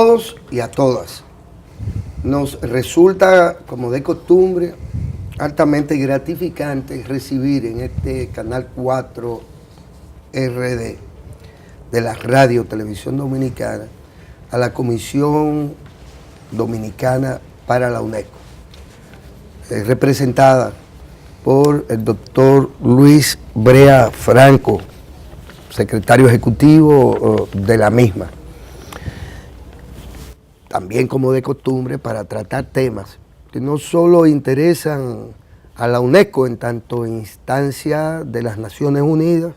todos y a todas. Nos resulta, como de costumbre, altamente gratificante recibir en este Canal 4 RD de la Radio Televisión Dominicana a la Comisión Dominicana para la UNESCO, representada por el doctor Luis Brea Franco, secretario ejecutivo de la misma. También, como de costumbre, para tratar temas que no solo interesan a la UNESCO en tanto instancia de las Naciones Unidas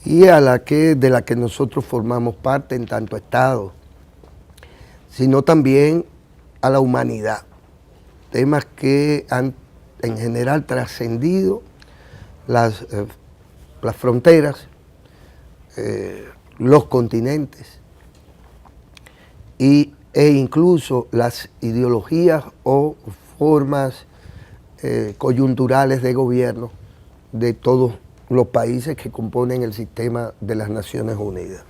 y de la que nosotros formamos parte en tanto Estado, sino también a la humanidad. Temas que han en general trascendido las fronteras, los continentes e incluso las ideologías o formas coyunturales de gobierno de todos los países que componen el sistema de las Naciones Unidas.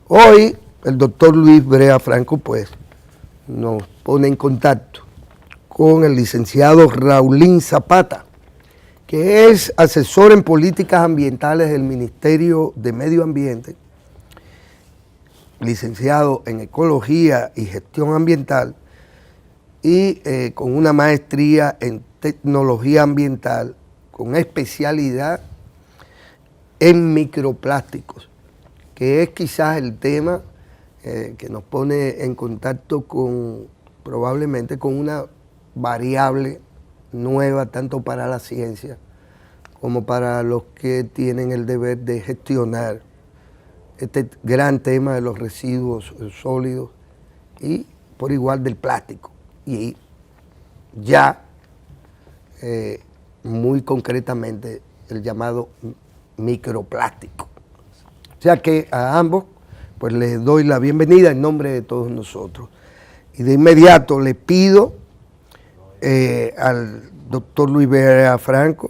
Hoy el doctor Luis Brea Franco pues nos pone en contacto con el licenciado Raulín Zapata, que es asesor en políticas ambientales del Ministerio de Medio Ambiente, licenciado en Ecología y Gestión Ambiental y con una maestría en Tecnología Ambiental con especialidad en microplásticos, que es quizás el tema que nos pone en contacto probablemente con una variable nueva tanto para la ciencia como para los que tienen el deber de gestionar este gran tema de los residuos sólidos y por igual del plástico y ya muy concretamente el llamado microplástico. O sea que a ambos pues les doy la bienvenida en nombre de todos nosotros y de inmediato le pido al doctor Luis Brea Franco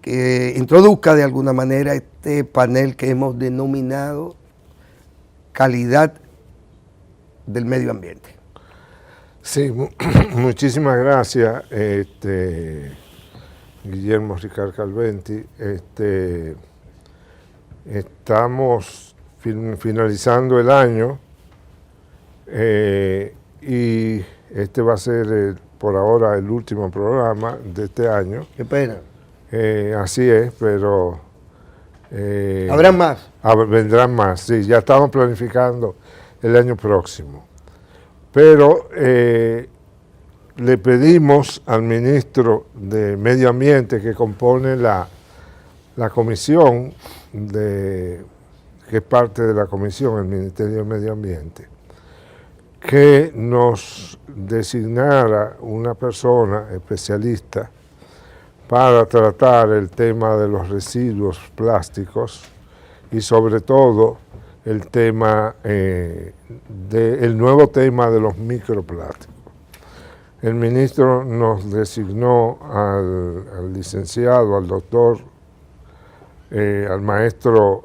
que introduzca de alguna manera este panel que hemos denominado Calidad del Medio Ambiente. Sí, muchísimas gracias, Guillermo Ricardo Calventi. Estamos finalizando el año y este va a ser por ahora el último programa de este año. Qué pena. Así es, pero... ¿Habrán más? Vendrán más, sí, ya estamos planificando el año próximo. Pero le pedimos al ministro de Medio Ambiente que compone la comisión, que es parte de la comisión, el Ministerio de Medio Ambiente, que nos designara una persona especialista para tratar el tema de los residuos plásticos y sobre todo el tema el nuevo tema de los microplásticos. El ministro nos designó al licenciado, al doctor, al maestro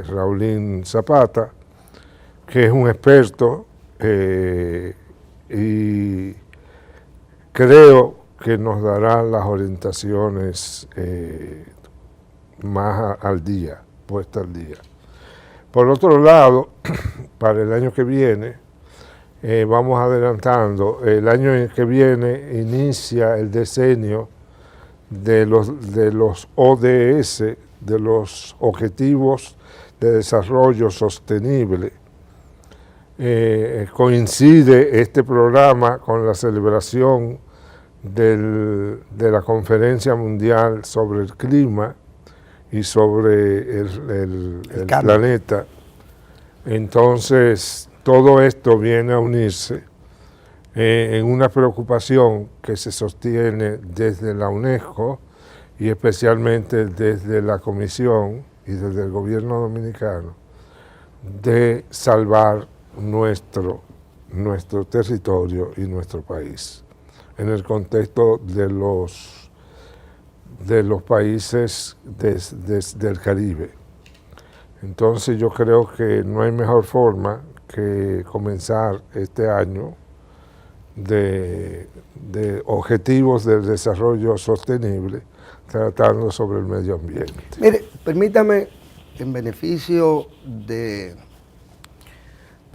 Raulín Zapata, que es un experto y creo que nos dará las orientaciones más al día, puestas al día. Por otro lado, para el año que viene, vamos adelantando, el año que viene inicia el decenio de los ODS, de los Objetivos de Desarrollo Sostenible. Coincide este programa con la celebración de la Conferencia Mundial sobre el Clima y sobre el planeta. Entonces, todo esto viene a unirse en una preocupación que se sostiene desde la UNESCO y especialmente desde la Comisión y desde el gobierno dominicano de salvar nuestro territorio y nuestro país en el contexto de los países del Caribe. Entonces yo creo que no hay mejor forma que comenzar este año de objetivos del desarrollo sostenible, tratando sobre el medio ambiente. Mire, permítame, en beneficio de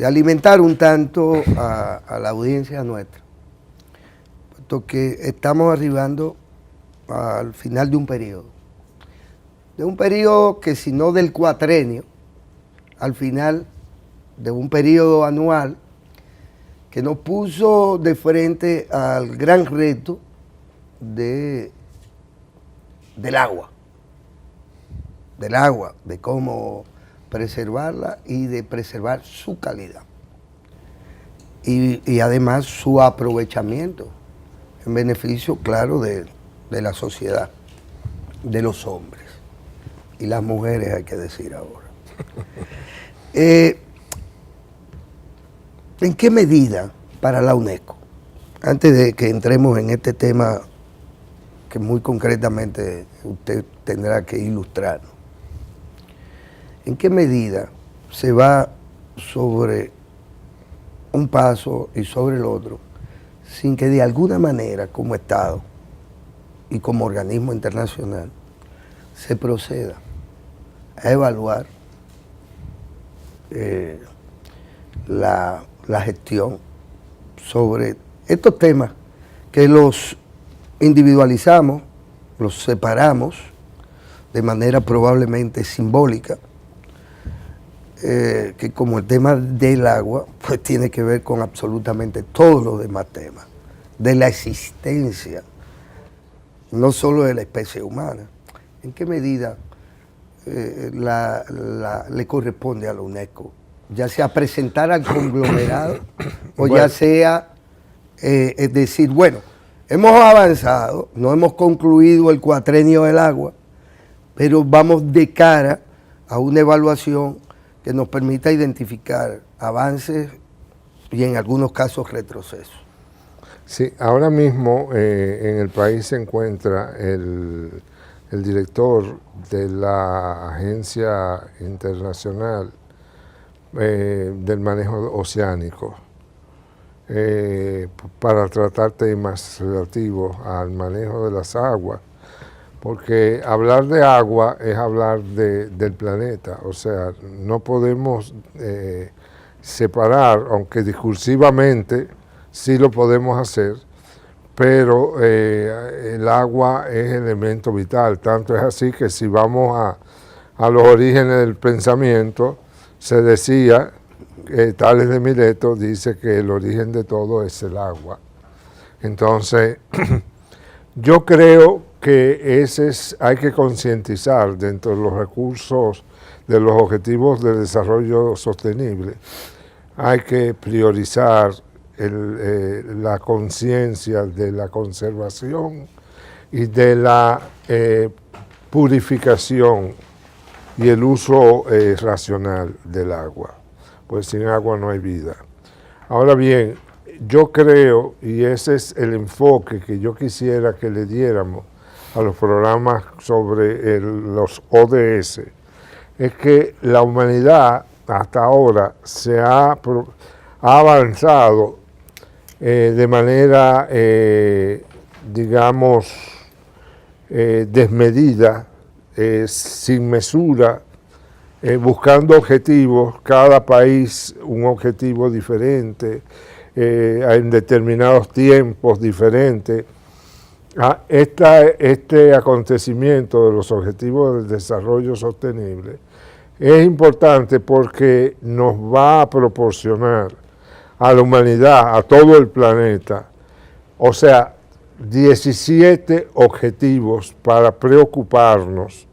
alimentar un tanto a la audiencia nuestra, puesto que estamos arribando al final de un periodo que, si no del cuatrenio, al final de un periodo anual que nos puso de frente al gran reto del agua, de cómo preservarla y de preservar su calidad y además su aprovechamiento en beneficio, claro, de la sociedad, de los hombres y las mujeres, hay que decir ahora. ¿En qué medida para la UNESCO, antes de que entremos en este tema que muy concretamente usted tendrá que ilustrarnos, en qué medida se va sobre un paso y sobre el otro sin que de alguna manera, como Estado y como organismo internacional, se proceda a evaluar la gestión sobre estos temas que los individualizamos, los separamos de manera probablemente simbólica, que como el tema del agua, pues tiene que ver con absolutamente todos los demás temas, de la existencia, no solo de la especie humana. ¿En qué medida le corresponde a la UNESCO, ya sea presentar al conglomerado o ya sea, es decir, bueno, hemos avanzado, no hemos concluido el cuatrenio del agua, pero vamos de cara a una evaluación que nos permita identificar avances y en algunos casos retrocesos? Sí, ahora mismo en el país se encuentra el director de la Agencia Internacional del Manejo Oceánico para tratar temas relativos al manejo de las aguas, porque hablar de agua es hablar del planeta, o sea, no podemos separar, aunque discursivamente sí lo podemos hacer, pero el agua es elemento vital, tanto es así que si vamos a los orígenes del pensamiento, se decía, Tales de Mileto dice que el origen de todo es el agua. Entonces, yo creo que hay que concientizar dentro de los recursos de los objetivos de desarrollo sostenible, hay que priorizar la conciencia de la conservación y de la purificación y el uso racional del agua, pues sin agua no hay vida. Ahora bien, yo creo, y ese es el enfoque que yo quisiera que le diéramos a los programas sobre los ODS, es que la humanidad hasta ahora ha avanzado de manera, digamos, desmedida, sin mesura, buscando objetivos, cada país un objetivo diferente, en determinados tiempos diferentes. Este acontecimiento de los objetivos del desarrollo sostenible es importante porque nos va a proporcionar a la humanidad, a todo el planeta, o sea, 17 objetivos para preocuparnos,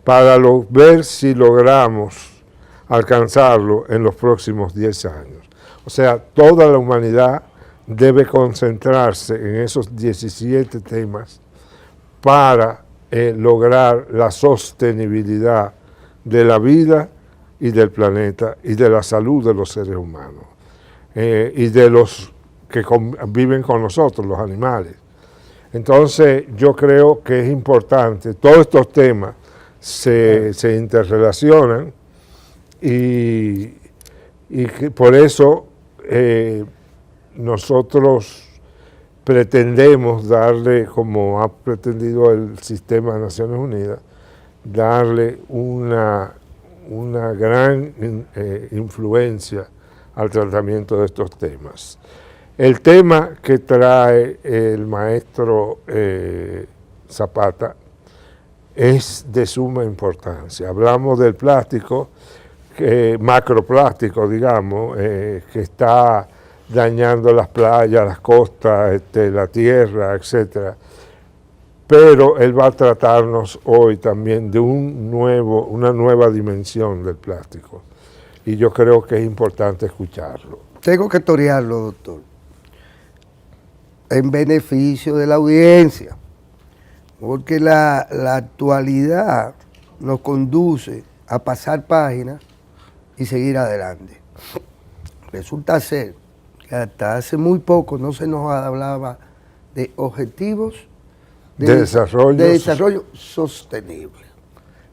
para ver si logramos alcanzarlo en los próximos 10 años. O sea, toda la humanidad debe concentrarse en esos 17 temas para lograr la sostenibilidad de la vida y del planeta y de la salud de los seres humanos y de los que viven con nosotros, los animales. Entonces, yo creo que es importante, todos estos temas se interrelacionan y y que por eso nosotros pretendemos darle, como ha pretendido el sistema de Naciones Unidas, darle una gran influencia al tratamiento de estos temas. El tema que trae el maestro Zapata es de suma importancia. Hablamos del plástico, macroplástico, digamos, que está dañando las playas, las costas, la tierra, etc. Pero él va a tratarnos hoy también de una nueva dimensión del plástico. Y yo creo que es importante escucharlo. Tengo que torearlo, doctor, en beneficio de la audiencia, porque la actualidad nos conduce a pasar páginas y seguir adelante. Resulta ser que hasta hace muy poco no se nos hablaba de objetivos de desarrollo sostenible,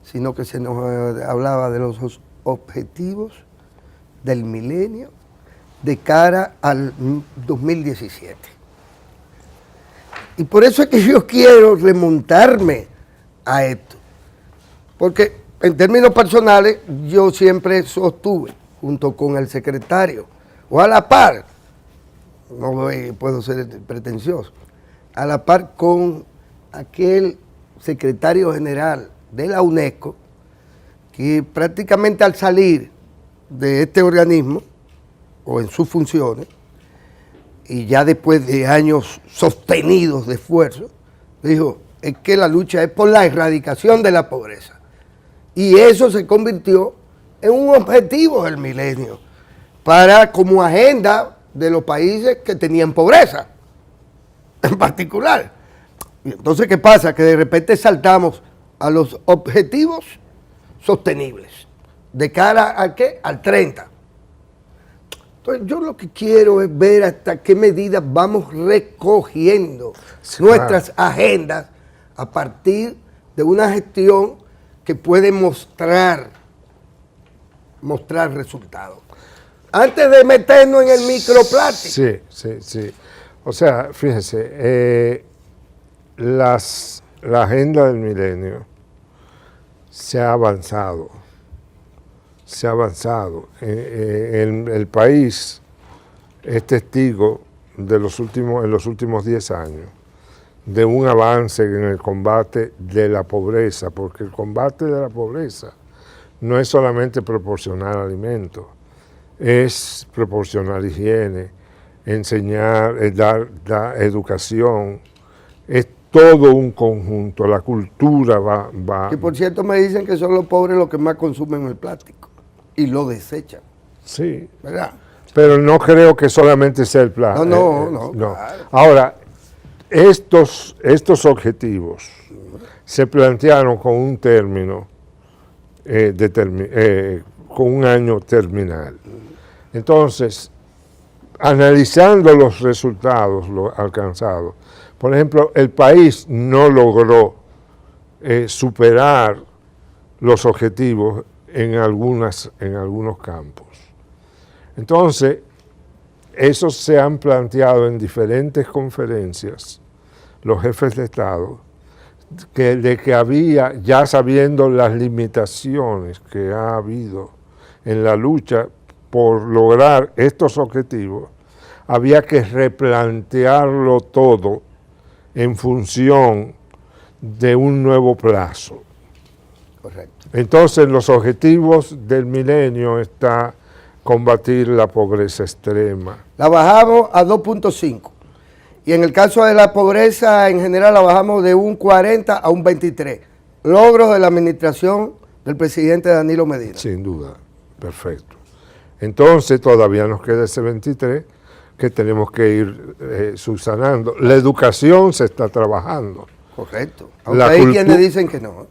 sino que se nos hablaba de los objetivos del milenio de cara al 2017. Y por eso es que yo quiero remontarme a esto, porque en términos personales yo siempre sostuve, junto con el secretario, o a la par, no puedo ser pretencioso, a la par con aquel secretario general de la UNESCO, que prácticamente al salir de este organismo, o en sus funciones, y ya después de años sostenidos de esfuerzo, dijo, es que la lucha es por la erradicación de la pobreza. Y eso se convirtió en un objetivo del milenio, como agenda de los países que tenían pobreza, en particular. Y entonces, ¿qué pasa? Que de repente saltamos a los objetivos sostenibles. ¿De cara a qué? Al 30. Entonces, yo lo que quiero es ver hasta qué medidas vamos recogiendo nuestras agendas a partir de una gestión que puede mostrar resultados. Antes de meternos en el microplástico. Sí. O sea, fíjense, la agenda del milenio se ha avanzado. El país es testigo en los últimos 10 años de un avance en el combate de la pobreza, porque el combate de la pobreza no es solamente proporcionar alimentos, es proporcionar higiene, enseñar, dar educación, es todo un conjunto, la cultura va. Que por cierto me dicen que son los pobres los que más consumen el plástico y lo desechan. Sí, ¿verdad? Pero no creo que solamente sea el plástico. No. Claro. Ahora, estos objetivos se plantearon con un término, con un año terminal. Entonces, analizando los resultados alcanzados, por ejemplo, el país no logró superar los objetivos en algunos campos. Entonces, esos se han planteado en diferentes conferencias, los jefes de Estado, de que había, ya sabiendo las limitaciones que ha habido en la lucha por lograr estos objetivos, había que replantearlo todo en función de un nuevo plazo. Correcto. Entonces, los objetivos del milenio está combatir la pobreza extrema. La bajamos a 2.5. Y en el caso de la pobreza en general la bajamos de un 40 a un 23. Logros de la administración del presidente Danilo Medina. Sin duda, perfecto. Entonces todavía nos queda ese 23 que tenemos que ir subsanando. La educación se está trabajando. Correcto. Aunque hay quienes dicen que no.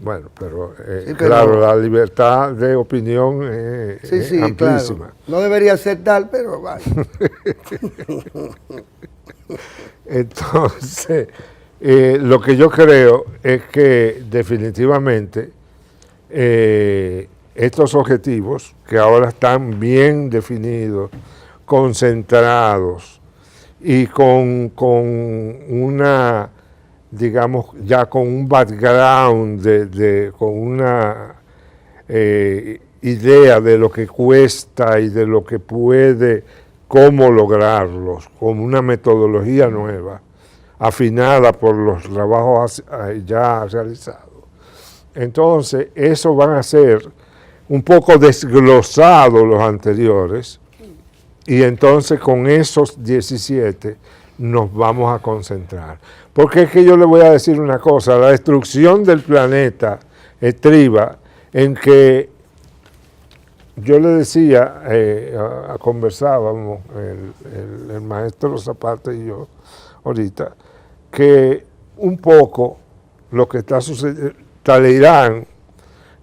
Bueno, pero claro, la libertad de opinión es amplísima. Claro. No debería ser tal, pero vaya. Entonces, lo que yo creo es que definitivamente estos objetivos, que ahora están bien definidos, concentrados y con una, digamos, ya con un background, con una idea de lo que cuesta y de lo que puede, cómo lograrlos, con una metodología nueva, afinada por los trabajos ya realizados. Entonces, eso van a ser un poco desglosados los anteriores, y entonces con esos 17 nos vamos a concentrar. Porque es que yo le voy a decir una cosa, la destrucción del planeta estriba en que, yo le decía, conversábamos el maestro Zapata y yo ahorita, que un poco lo que está sucediendo, Talleyrand,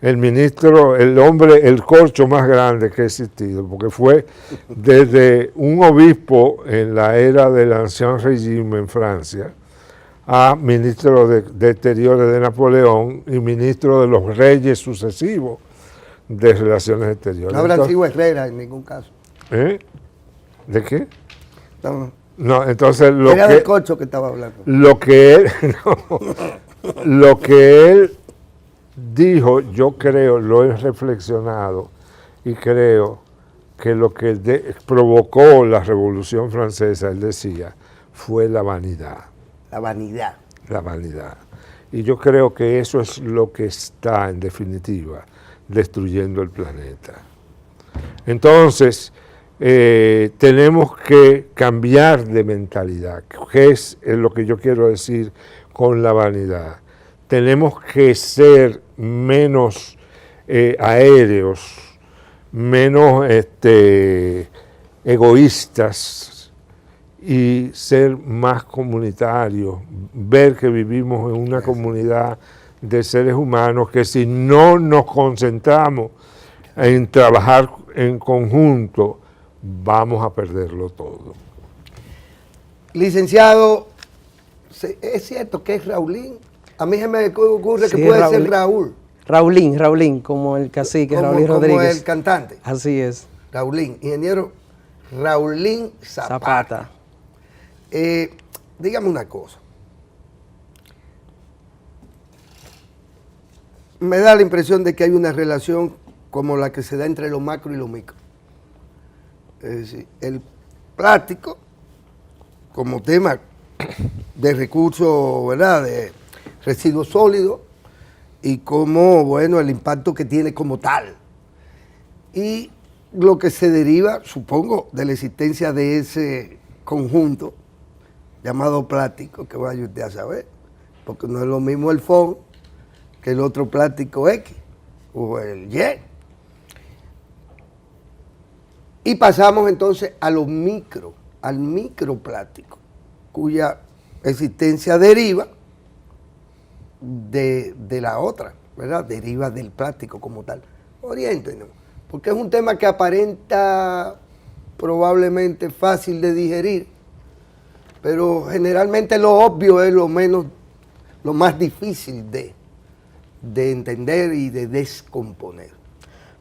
el ministro, el hombre, el corcho más grande que ha existido, porque fue desde un obispo en la era del Ancien Régime en Francia, a ministro de Exteriores de Napoleón y ministro de los reyes sucesivos de Relaciones Exteriores. No habrá sido Herrera en ningún caso. ¿De qué? No, entonces era del corcho que estaba hablando. Lo que él dijo, yo creo, lo he reflexionado y creo que lo que provocó la Revolución Francesa, él decía, fue la vanidad. La vanidad. La vanidad. Y yo creo que eso es lo que está, en definitiva, destruyendo el planeta. Entonces, tenemos que cambiar de mentalidad, que es lo que yo quiero decir con la vanidad. Tenemos que ser menos aéreos, menos egoístas y ser más comunitarios, ver que vivimos en una comunidad de seres humanos que si no nos concentramos en trabajar en conjunto, vamos a perderlo todo. Licenciado, ¿es cierto que es Raulín? A mí se me ocurre que puede ser Raúl. Raulín, como el cacique, Raulín Rodríguez. Como el cantante. Así es. Raulín, ingeniero Raulín Zapata. Dígame una cosa. Me da la impresión de que hay una relación como la que se da entre lo macro y lo micro. Es decir, el plástico como tema de recursos, ¿verdad?, de residuos sólidos, y como, bueno, el impacto que tiene como tal. Y lo que se deriva, supongo, de la existencia de ese conjunto llamado plástico, que vaya usted a saber, porque no es lo mismo el FON que el otro plástico X o el Y. Y pasamos entonces a lo micro, al microplástico, cuya existencia deriva de la otra, ¿verdad? Deriva del plástico como tal. Oriéntenos, porque es un tema que aparenta probablemente fácil de digerir, pero generalmente lo obvio es lo más difícil de entender y de descomponer.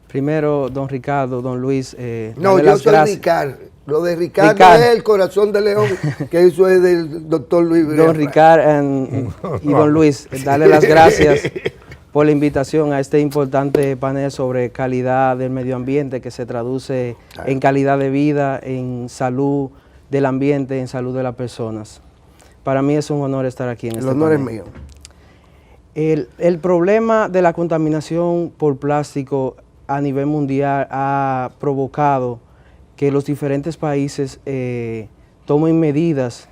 Primero, don Ricardo, don Luis, no, yo soy Ricardo. Lo de Ricardo es el corazón de león, que eso es del doctor Luis Brea. Don Ricardo y don Luis, darle las gracias por la invitación a este importante panel sobre calidad del medio ambiente, que se traduce en calidad de vida, en salud del ambiente, en salud de las personas. Para mí es un honor estar aquí en este panel. El honor es mío. El problema de la contaminación por plástico a nivel mundial ha provocado que los diferentes países tomen medidas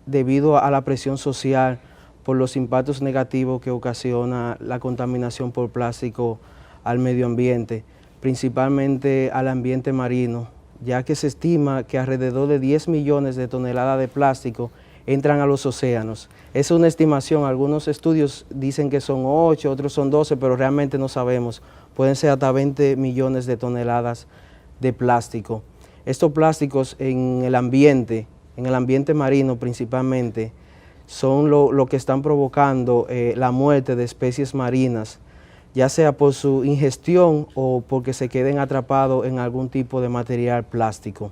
debido a la presión social por los impactos negativos que ocasiona la contaminación por plástico al medio ambiente, principalmente al ambiente marino, ya que se estima que alrededor de 10 millones de toneladas de plástico entran a los océanos. Es una estimación, algunos estudios dicen que son 8, otros son 12, pero realmente no sabemos. Pueden ser hasta 20 millones de toneladas de plástico. Estos plásticos en el ambiente marino principalmente, son lo que están provocando la muerte de especies marinas, ya sea por su ingestión o porque se queden atrapados en algún tipo de material plástico.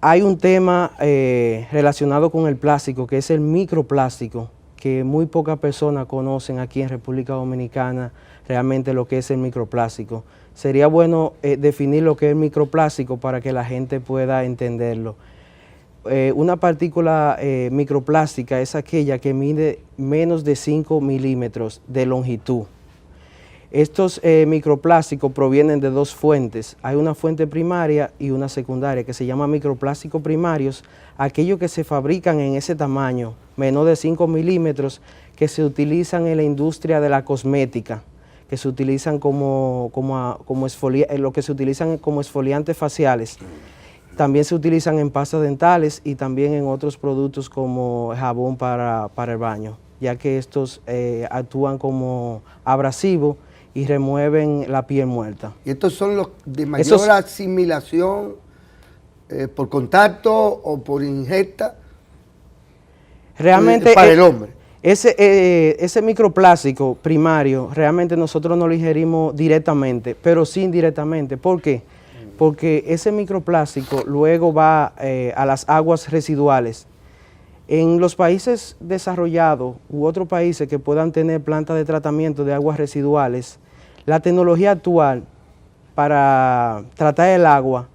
Hay un tema relacionado con el plástico, que es el microplástico, que muy pocas personas conocen aquí en República Dominicana realmente lo que es el microplástico. Sería bueno definir lo que es el microplástico para que la gente pueda entenderlo. Una partícula microplástica es aquella que mide menos de 5 milímetros de longitud. Estos microplásticos provienen de dos fuentes. Hay una fuente primaria y una secundaria que se llama microplásticos primarios, aquellos que se fabrican en ese tamaño, menos de 5 milímetros, que se utilizan en la industria de la cosmética, que se utilizan como exfoliantes faciales. También se utilizan en pastas dentales y también en otros productos como jabón para el baño, ya que estos actúan como abrasivos y remueven la piel muerta. ¿Y estos son los de mayor asimilación por contacto o por ingesta realmente para el hombre? Ese microplástico primario, realmente nosotros no lo ingerimos directamente, pero sí indirectamente. ¿Por qué? Porque ese microplástico luego va a las aguas residuales. En los países desarrollados u otros países que puedan tener plantas de tratamiento de aguas residuales, la tecnología actual para tratar el agua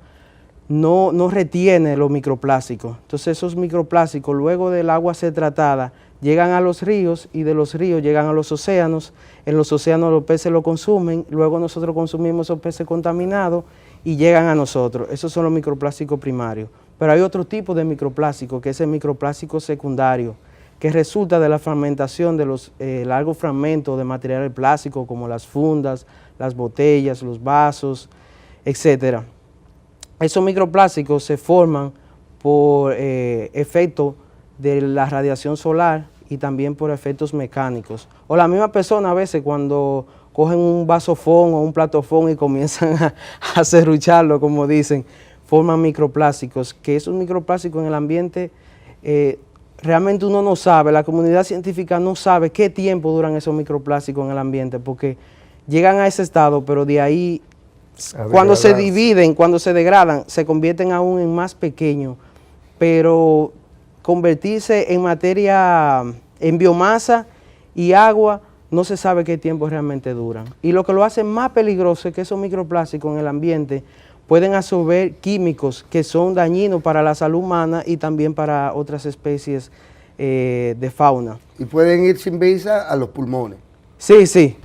no retiene los microplásticos. Entonces esos microplásticos luego del agua ser tratada llegan a los ríos y de los ríos llegan a los océanos. En los océanos los peces lo consumen, luego nosotros consumimos esos peces contaminados y llegan a nosotros. Esos son los microplásticos primarios. Pero hay otro tipo de microplástico, que es el microplástico secundario, que resulta de la fragmentación de los largos fragmentos de materiales plásticos como las fundas, las botellas, los vasos, etc. Esos microplásticos se forman por efecto de la radiación solar y también por efectos mecánicos. O la misma persona a veces cuando cogen un vasofón o un platofón y comienzan a serrucharlo, como dicen, forman microplásticos, que esos microplásticos en el ambiente realmente uno no sabe, la comunidad científica no sabe qué tiempo duran esos microplásticos en el ambiente, porque llegan a ese estado, pero de ahí, cuando se dividen, cuando se degradan, se convierten aún en más pequeños, pero convertirse en materia, en biomasa y agua, no se sabe qué tiempo realmente duran. Y lo que lo hace más peligroso es que esos microplásticos en el ambiente pueden absorber químicos que son dañinos para la salud humana y también para otras especies de fauna. Y pueden ir sin visa a los pulmones. Sí.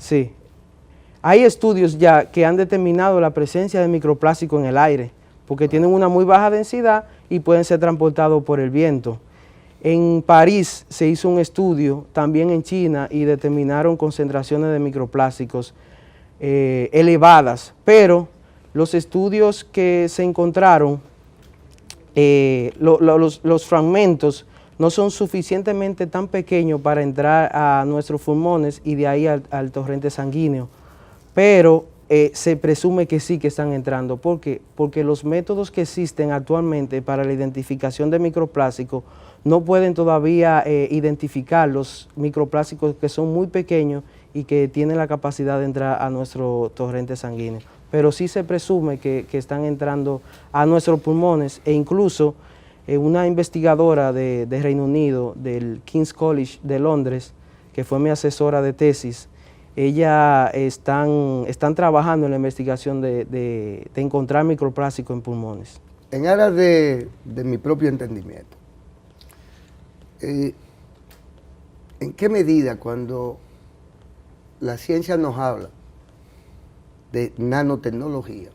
Hay estudios ya que han determinado la presencia de microplásticos en el aire, porque tienen una muy baja densidad y pueden ser transportados por el viento. En París se hizo un estudio, también en China, y determinaron concentraciones de microplásticos elevadas, pero los estudios que se encontraron, los fragmentos no son suficientemente tan pequeños para entrar a nuestros pulmones y de ahí al torrente sanguíneo, pero se presume que sí que están entrando. ¿Por qué? Porque los métodos que existen actualmente para la identificación de microplásticos no pueden todavía identificar los microplásticos que son muy pequeños y que tienen la capacidad de entrar a nuestro torrente sanguíneo. Pero sí se presume que están entrando a nuestros pulmones, e incluso una investigadora de Reino Unido, del King's College de Londres, que fue mi asesora de tesis, ella están trabajando en la investigación de encontrar microplásticos en pulmones. En aras de mi propio entendimiento, ¿en qué medida cuando la ciencia nos habla de nanotecnología,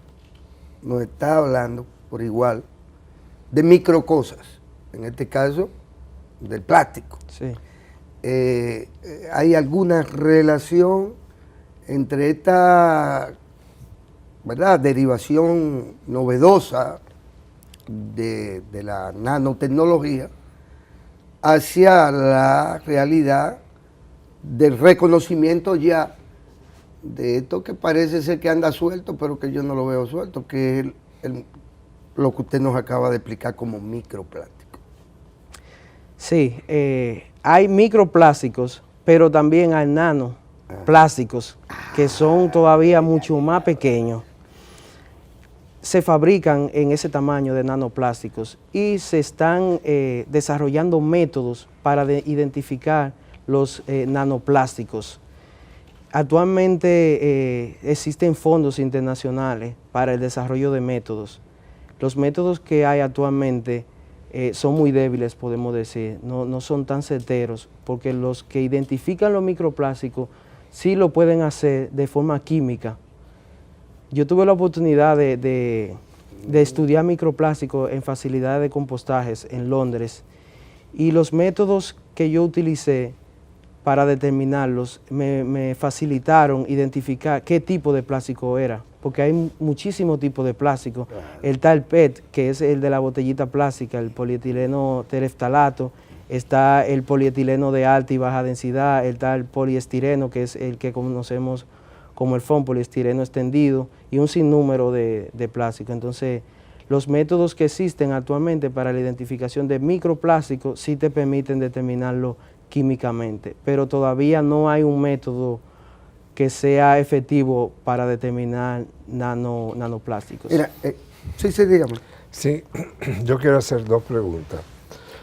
nos está hablando por igual de microcosas, en este caso del plástico? Sí. ¿Hay alguna relación entre esta, ¿verdad?, derivación novedosa de la nanotecnología hacia la realidad del reconocimiento ya de esto que parece ser que anda suelto, pero que yo no lo veo suelto, que es lo que usted nos acaba de explicar como microplástico? Sí, hay microplásticos, pero también hay plásticos, que son todavía mucho más pequeños, se fabrican en ese tamaño de nanoplásticos y se están desarrollando métodos para identificar los nanoplásticos. Actualmente existen fondos internacionales para el desarrollo de métodos. Los métodos que hay actualmente son muy débiles, podemos decir, no son tan certeros, porque los que identifican los microplásticos sí lo pueden hacer de forma química. Yo tuve la oportunidad de estudiar microplásticos en facilidades de compostajes en Londres, y los métodos que yo utilicé para determinarlos me facilitaron identificar qué tipo de plástico era, porque hay muchísimos tipos de plástico. Está el PET, que es el de la botellita plástica, el polietileno tereftalato, está el polietileno de alta y baja densidad, está el poliestireno, que es el que conocemos como el FOM, poliestireno extendido, y un sinnúmero de plástico. Entonces, los métodos que existen actualmente para la identificación de microplásticos sí te permiten determinarlo químicamente, pero todavía no hay un método que sea efectivo para determinar nanoplásticos. Mira, sí, dígame. Sí, yo quiero hacer dos preguntas.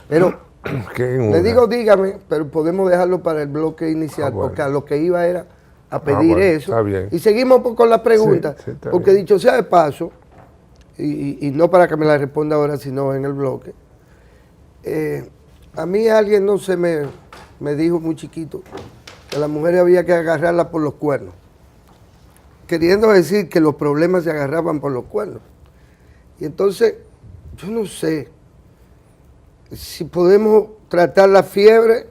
Pero le digo una. dígame, pero podemos dejarlo para el bloque inicial, Bueno. porque a lo que iba era a pedir Bueno, eso. está bien. Y seguimos con la pregunta, Sí, está porque bien. dicho sea de paso, y no para que me la responda ahora, sino en el bloque, a mí alguien no se me dijo muy chiquito que a la mujer había que agarrarla por los cuernos, queriendo decir que los problemas se agarraban por los cuernos. Y entonces, yo no sé si podemos tratar la fiebre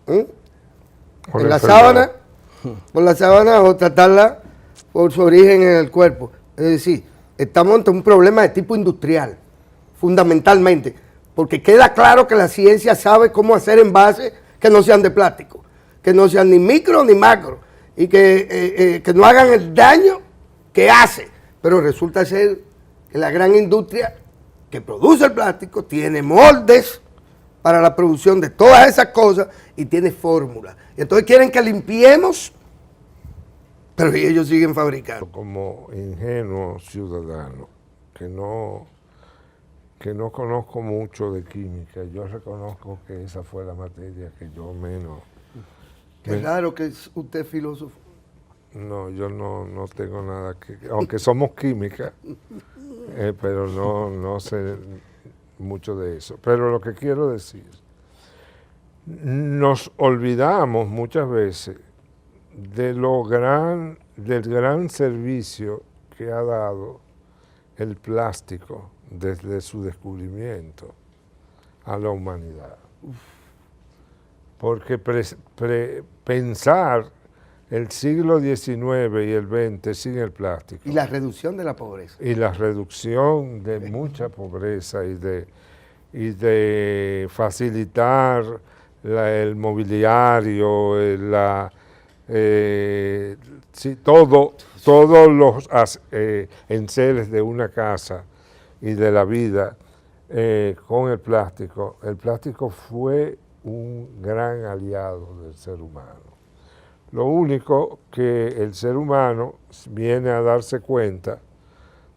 Con en la enfermedad. sábana, con la sábana, o tratarla por su origen en el cuerpo. Es decir, estamos ante un problema de tipo industrial, fundamentalmente, porque queda claro que la ciencia sabe cómo hacer envases que no sean de plástico, que no sean ni micro ni macro, y que no hagan el daño que hace. Pero resulta ser que la gran industria que produce el plástico tiene moldes para la producción de todas esas cosas y tiene fórmulas. Y entonces quieren que limpiemos, pero ellos siguen fabricando. Como ingenuo ciudadano, que no conozco mucho de química, yo reconozco que esa fue la materia que yo menos... Es raro que usted es filósofo. No, yo no tengo nada que... Aunque somos química, pero no sé mucho de eso. Pero lo que quiero decir, nos olvidamos muchas veces del gran servicio que ha dado el plástico desde su descubrimiento a la humanidad. Porque pensar el siglo XIX y el XX sin el plástico. Y la reducción de la pobreza. Y la reducción de mucha pobreza y de facilitar el mobiliario, todos los enseres de una casa y de la vida con el plástico. El plástico fue un gran aliado del ser humano. Lo único que el ser humano viene a darse cuenta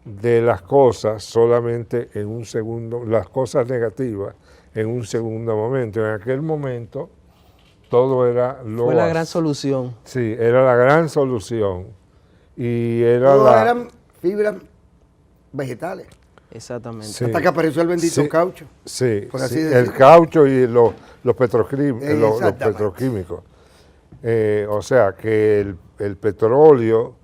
de las cosas solamente en un segundo, las cosas negativas en un segundo momento. En aquel momento todo era lo... Fue la gran solución. Sí, era la gran solución. Y era Todos eran fibras vegetales. Exactamente. Sí. Hasta que apareció el bendito Sí. caucho. Sí, por así sí, decirlo. el caucho y los Exactamente. petroquímicos. O sea que el petróleo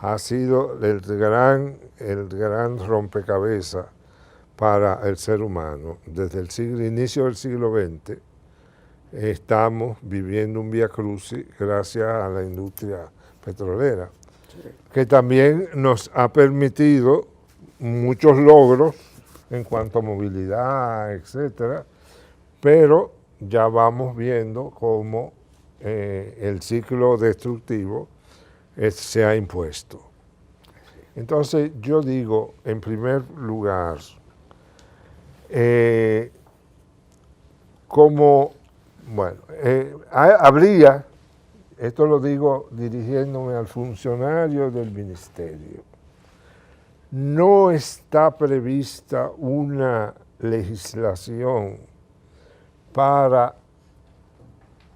ha sido el gran rompecabezas para el ser humano. Desde el inicio del siglo XX estamos viviendo un vía crucis gracias a la industria petrolera, que también nos ha permitido muchos logros en cuanto a movilidad, etcétera, pero ya vamos viendo cómo el ciclo destructivo se ha impuesto. Entonces yo digo, en primer lugar, habría esto lo digo dirigiéndome al funcionario del ministerio, no está prevista una legislación para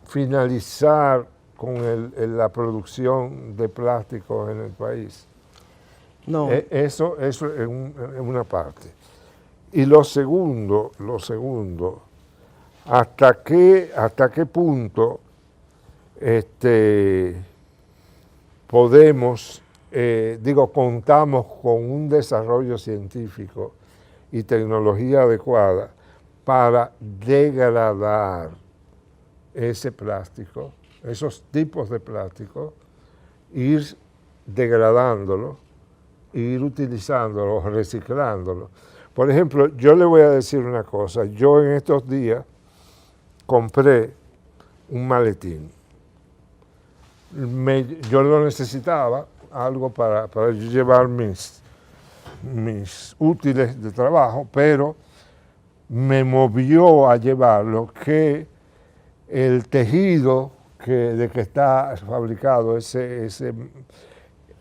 finalizar con la producción de plásticos en el país. No. Eso es una parte. Y lo segundo, ¿hasta qué punto podemos, contamos con un desarrollo científico y tecnología adecuada para degradar ese plástico, esos tipos de plástico, ir degradándolo, ir utilizándolo, reciclándolo? Por ejemplo, yo le voy a decir una cosa. Yo en estos días compré un maletín. Yo lo necesitaba, algo para yo llevar mis útiles de trabajo, pero me movió a llevarlo que el tejido de que está fabricado,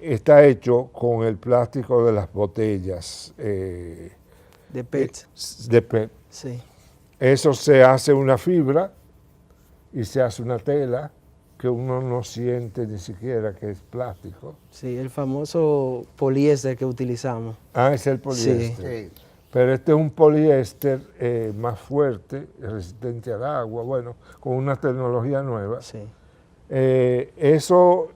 está hecho con el plástico de las botellas. De PET. De PET. Sí. Eso se hace una fibra y se hace una tela que uno no siente ni siquiera que es plástico. Sí, el famoso poliéster que utilizamos. Ah, es el poliéster. Sí. Pero este es un poliéster más fuerte, resistente al agua, bueno, con una tecnología nueva. Sí. Eso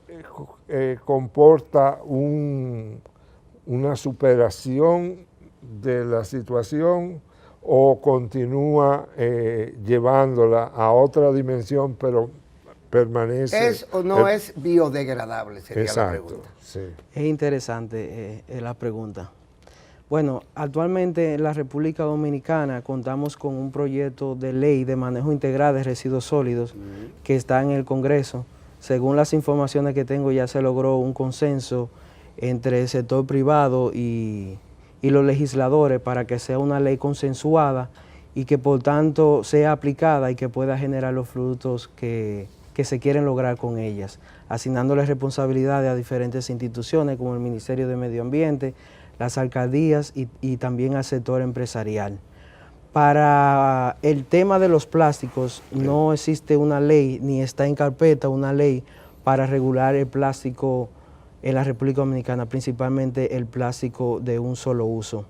comporta una superación de la situación o continúa llevándola a otra dimensión, pero permanece. ¿Es o no es biodegradable? Sería la Exacto, pregunta. sí. Es interesante la pregunta. Bueno, actualmente en la República Dominicana contamos con un proyecto de ley de manejo integral de residuos sólidos que está en el Congreso. Según las informaciones que tengo, ya se logró un consenso entre el sector privado y los legisladores para que sea una ley consensuada y que por tanto sea aplicada y que pueda generar los frutos que se quieren lograr con ellas, asignándoles responsabilidades a diferentes instituciones como el Ministerio de Medio Ambiente, las alcaldías y también al sector empresarial. Para el tema de los plásticos no existe una ley ni está en carpeta una ley para regular el plástico en la República Dominicana, principalmente el plástico de un solo uso.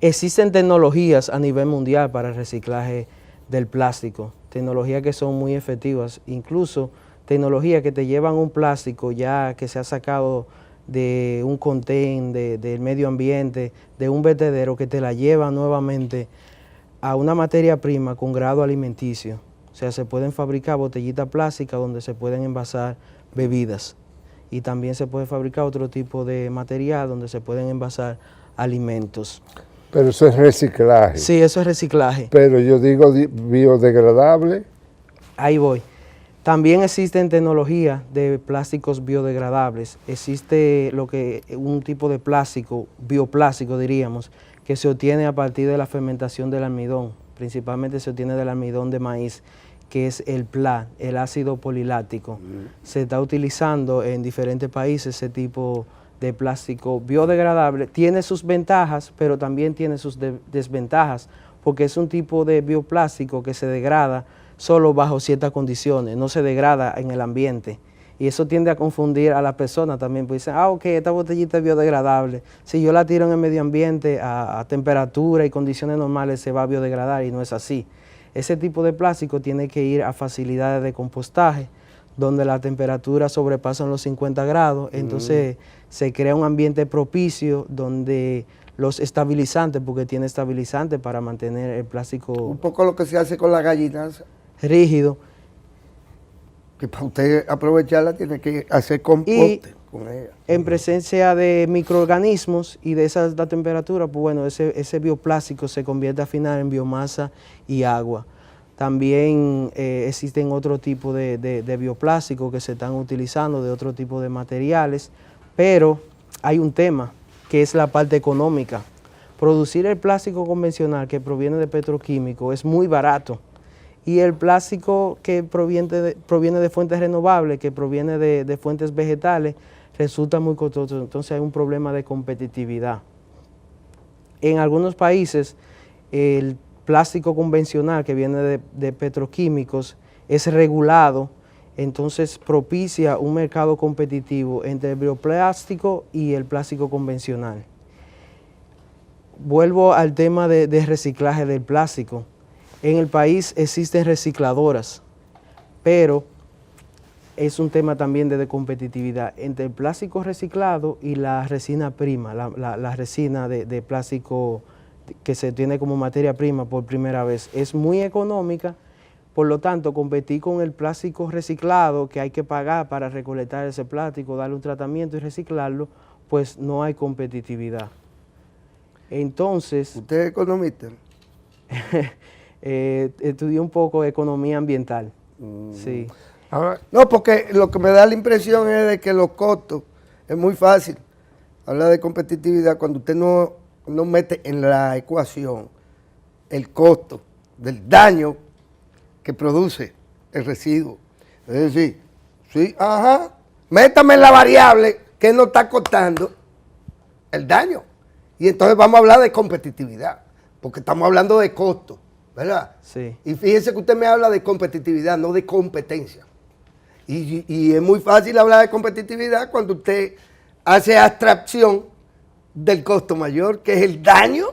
Existen tecnologías a nivel mundial para el reciclaje del plástico, tecnologías que son muy efectivas, incluso tecnologías que te llevan un plástico ya que se ha sacado de un contén, del medio ambiente, de un vertedero, que te la lleva nuevamente a una materia prima con grado alimenticio. O sea, se pueden fabricar botellitas plásticas donde se pueden envasar bebidas. Y también se puede fabricar otro tipo de material donde se pueden envasar alimentos. Pero eso es reciclaje. Sí, eso es reciclaje. Pero yo digo biodegradable. Ahí voy. También existen tecnologías de plásticos biodegradables. Existe un tipo de plástico, bioplástico diríamos, que se obtiene a partir de la fermentación del almidón. Principalmente se obtiene del almidón de maíz, que es el PLA, el ácido poliláctico. Se está utilizando en diferentes países ese tipo de plástico biodegradable. Tiene sus ventajas, pero también tiene sus desventajas, porque es un tipo de bioplástico que se degrada solo bajo ciertas condiciones, no se degrada en el ambiente. Y eso tiende a confundir a la persona también, porque dicen, ok, esta botellita es biodegradable. Si yo la tiro en el medio ambiente a temperatura y condiciones normales se va a biodegradar, y no es así. Ese tipo de plástico tiene que ir a facilidades de compostaje, donde la temperatura sobrepasa los 50 grados, entonces se crea un ambiente propicio donde los estabilizantes, porque tiene estabilizantes para mantener el plástico Un poco lo que se hace con las gallinas, rígido. que para usted aprovecharla tiene que hacer composte con ella. En presencia de microorganismos y de esa alta temperatura, pues bueno, ese bioplástico se convierte al final en biomasa y agua. También existen otro tipo de bioplásticos que se están utilizando, de otro tipo de materiales, pero hay un tema que es la parte económica. Producir el plástico convencional que proviene de petroquímicos es muy barato Y el plástico que proviene de fuentes renovables, que proviene de fuentes vegetales, resulta muy costoso. Entonces hay un problema de competitividad. En algunos países, el plástico convencional que viene de petroquímicos es regulado, entonces propicia un mercado competitivo entre el bioplástico y el plástico convencional. Vuelvo al tema de reciclaje del plástico. En el país existen recicladoras, pero es un tema también de competitividad entre el plástico reciclado y la resina prima, la resina de plástico que se tiene como materia prima por primera vez. Es muy económica, por lo tanto, competir con el plástico reciclado que hay que pagar para recolectar ese plástico, darle un tratamiento y reciclarlo, pues no hay competitividad. Entonces, ¿usted es economista? Estudié un poco de economía ambiental. Sí. Ahora, no, porque lo que me da la impresión es de que los costos, es muy fácil hablar de competitividad cuando usted no mete en la ecuación el costo del daño que produce el residuo. Es decir, sí, métame en la variable que nos está costando el daño. Y entonces vamos a hablar de competitividad, porque estamos hablando de costo, ¿verdad? Sí. Y fíjese que usted me habla de competitividad, no de competencia. Y es muy fácil hablar de competitividad cuando usted hace abstracción del costo mayor, que es el daño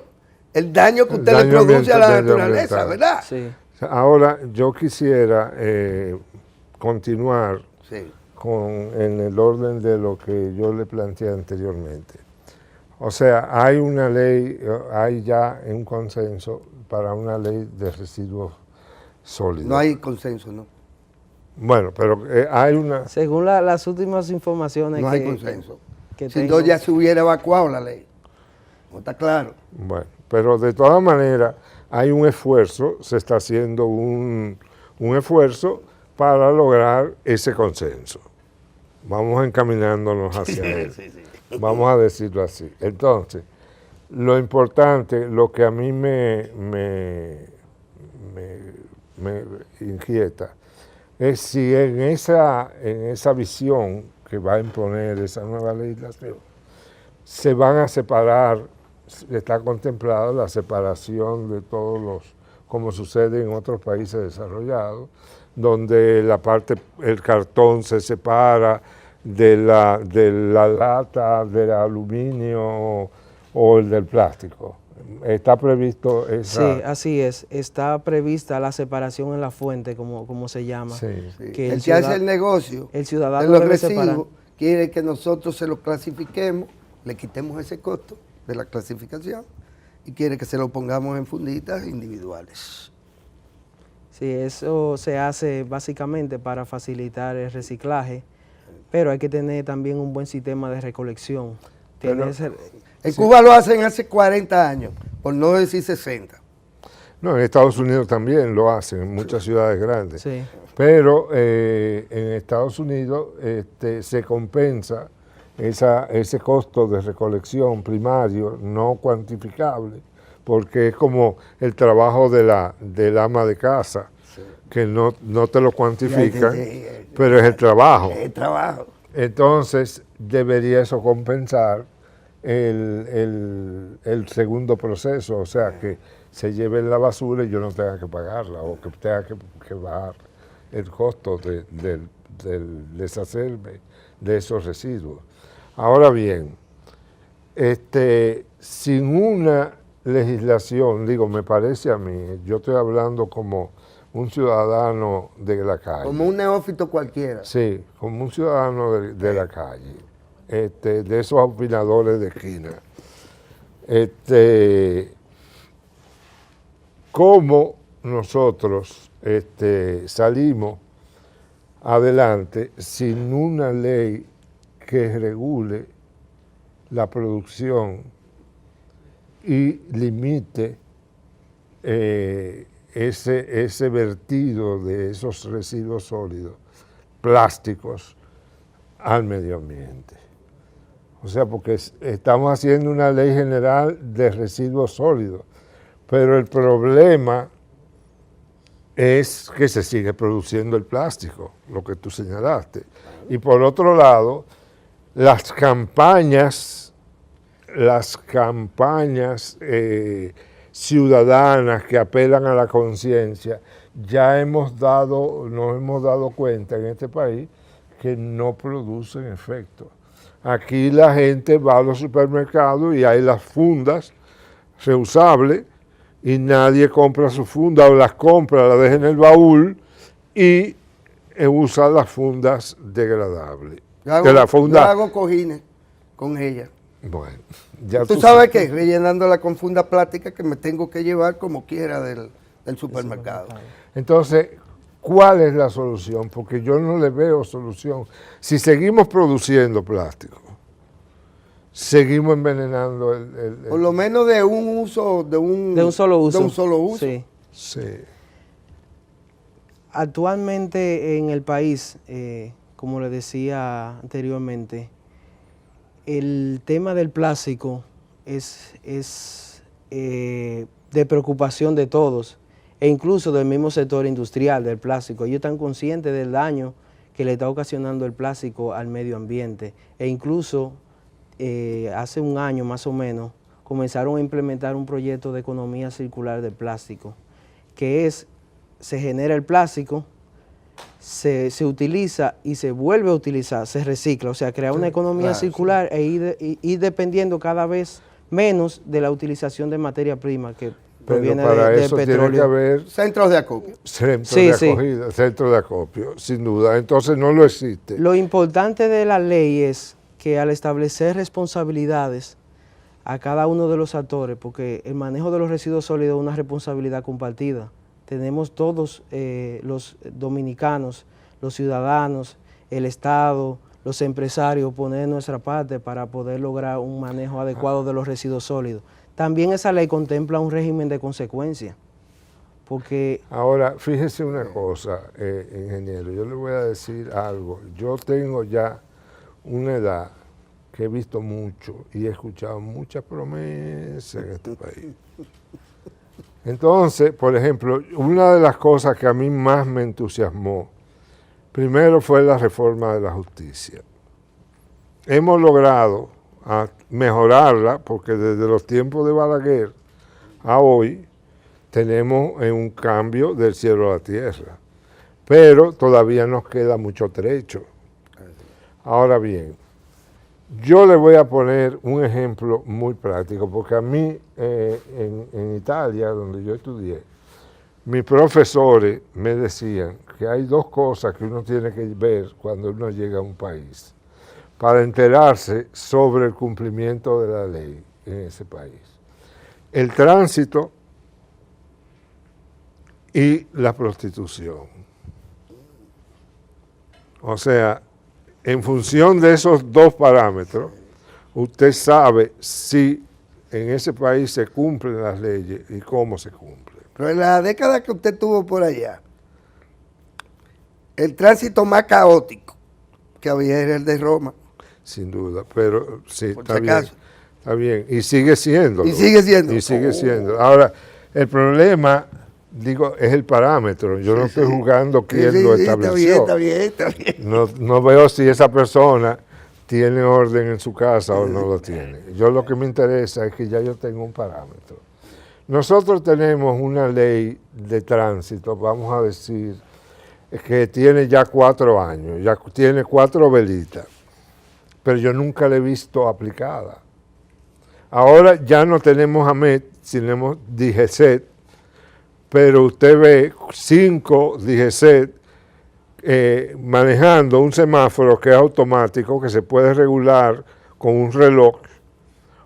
que usted le produce a la naturaleza, ¿verdad? Sí. Ahora, yo quisiera continuar en el orden de lo que yo le planteé anteriormente. O sea, hay una ley, hay ya un consenso para una ley de residuos sólidos. No hay consenso, ¿no? Bueno, pero hay una... Según las últimas informaciones no que... hay consenso. Que si no, ya se hubiera evacuado la ley. ¿No está claro? Bueno, pero de todas maneras hay un esfuerzo, se está haciendo un esfuerzo para lograr ese consenso. Vamos encaminándonos hacia él. Sí. Vamos a decirlo así. Entonces, lo importante, lo que a mí me inquieta, es si en esa visión que va a imponer esa nueva legislación, se van a separar, está contemplada la separación de todos los, como sucede en otros países desarrollados, donde el cartón se separa de la lata, del aluminio o el del plástico. ¿Está previsto esa? Sí, así es. Está prevista la separación en la fuente, como se llama. Sí. Que el que hace el negocio el ciudadano de los debe residuos separar. quiere que nosotros se lo clasifiquemos, le quitemos ese costo de la clasificación y quiere que se lo pongamos en funditas individuales. Sí, eso se hace básicamente para facilitar el reciclaje, pero hay que tener también un buen sistema de recolección. En Cuba lo hacen hace 40 años, por no decir 60. No, en Estados Unidos también lo hacen, en muchas ciudades grandes. Sí. Pero en Estados Unidos se compensa ese costo de recolección primario no cuantificable, porque es como el trabajo del ama de casa, que no te lo cuantifican, pero es el trabajo. Es el trabajo. Entonces, debería eso compensar el segundo proceso, o sea, que se lleve la basura y yo no tenga que pagarla, o que tenga que bajar el costo del deshacerme de esos residuos. Ahora bien, sin una legislación, me parece a mí, yo estoy hablando como un ciudadano de la calle. Como un neófito cualquiera. Sí, como un ciudadano de la calle, de esos opinadores de esquina. ¿Cómo nosotros salimos adelante sin una ley que regule la producción y limite ese vertido de esos residuos sólidos, plásticos, al medio ambiente? O sea, porque estamos haciendo una ley general de residuos sólidos, pero el problema es que se sigue produciendo el plástico, lo que tú señalaste. Y por otro lado, las campañas ciudadanas que apelan a la conciencia, nos hemos dado cuenta en este país que no producen efecto. Aquí la gente va a los supermercados y hay las fundas reusables y nadie compra su funda o las compra, las deja en el baúl y usa las fundas degradables. Yo hago cojines con ella. Bueno, ya ¿Tú sabes qué? Rellenando la con funda plástica que me tengo que llevar como quiera del supermercado. Entonces, ¿cuál es la solución? Porque yo no le veo solución. Si seguimos produciendo plástico, seguimos envenenando por lo menos de un uso, de un solo uso. De un solo uso. Sí. Sí. Actualmente en el país, como le decía anteriormente, el tema del plástico es de preocupación de todos, e incluso del mismo sector industrial del plástico. Ellos están conscientes del daño que le está ocasionando el plástico al medio ambiente, e incluso hace un año más o menos comenzaron a implementar un proyecto de economía circular del plástico, que se genera el plástico, se utiliza y se vuelve a utilizar, se recicla, o sea, crear una economía circular e ir dependiendo cada vez menos de la utilización de materia prima que proviene del petróleo. Tiene que haber centros de acopio. Centros de acopio, sin duda. Entonces no lo existe. Lo importante de la ley es que al establecer responsabilidades a cada uno de los actores, porque el manejo de los residuos sólidos es una responsabilidad compartida. Tenemos todos los dominicanos, los ciudadanos, el Estado, los empresarios, poner nuestra parte para poder lograr un manejo adecuado de los residuos sólidos. También esa ley contempla un régimen de consecuencias, porque... Ahora, fíjese una cosa, ingeniero, yo le voy a decir algo. Yo tengo ya una edad que he visto mucho y he escuchado muchas promesas en este país. Entonces, por ejemplo, una de las cosas que a mí más me entusiasmó, primero fue la reforma de la justicia. Hemos logrado mejorarla porque desde los tiempos de Balaguer a hoy tenemos un cambio del cielo a la tierra, pero todavía nos queda mucho trecho. Ahora bien, yo le voy a poner un ejemplo muy práctico, porque a mí en Italia, donde yo estudié, mis profesores me decían que hay dos cosas que uno tiene que ver cuando uno llega a un país, para enterarse sobre el cumplimiento de la ley en ese país. El tránsito y la prostitución. O sea, en función de esos dos parámetros, usted sabe si en ese país se cumplen las leyes y cómo se cumplen. Pero en la década que usted tuvo por allá, el tránsito más caótico que había era el de Roma. Sin duda, pero sí, por está si bien. acaso. Está bien, y sigue siendo. Y sigue siendo. Y sigue siendo. Ahora, el problema, digo, es el parámetro. Yo no estoy juzgando quién lo estableció. Está bien. No veo si esa persona tiene orden en su casa o no lo tiene. Yo lo que me interesa es que ya yo tengo un parámetro. Nosotros tenemos una ley de tránsito, vamos a decir, que tiene ya 4 años, ya tiene 4 velitas, pero yo nunca la he visto aplicada. Ahora ya no tenemos AMET, tenemos DGCET, pero usted ve 5 DGCET manejando un semáforo que es automático, que se puede regular con un reloj,